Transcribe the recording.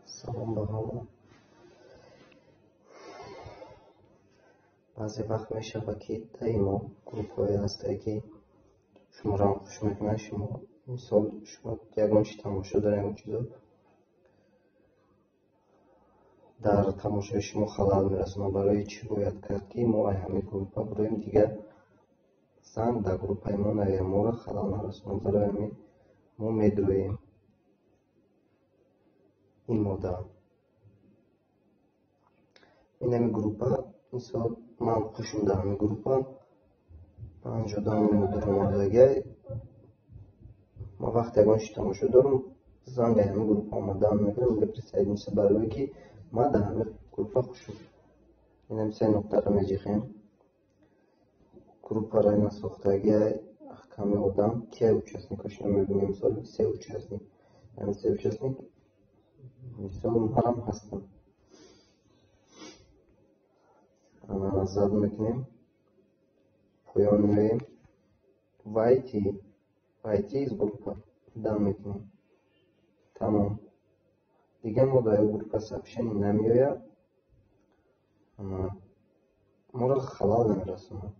سلام به همه. بعضی وقت میشه که در ما گروپ های هسته که شما را خوش میکنه. شما مثال شما یگان چی تماشا داریم چیزا در تماشای شما خلال میرسونه. برای چی باید کرد که ما همین گروپ ها برایم دیگه زنگ در گروپ های ما نگه ما را خلال نرسونه. برای همین ما میدرویم این مادر این همین گروپ ها. مثال من خوشم در همین گروپ ها من جدا نمیدارم آداگه ما وقت یگان چی تماشا دارم زنگ همین گروپ ها آمدن میکنم بپرسید مثل برای که ما در همین گروپ ها خوشم. این هم سه نقطه رو میجیخیم. گروپ ها را این ساختگی کمی آدم که участникаш نمیبینیم. مثال سه участник یعنی سه участник مثال ما هم هستم. زد میکنیم پایان میریم وایتی از گروپ ها دم میکنیم. تمام دیگه ما در گروپ سبشن نمیاید ما را خلال نمیرسونه.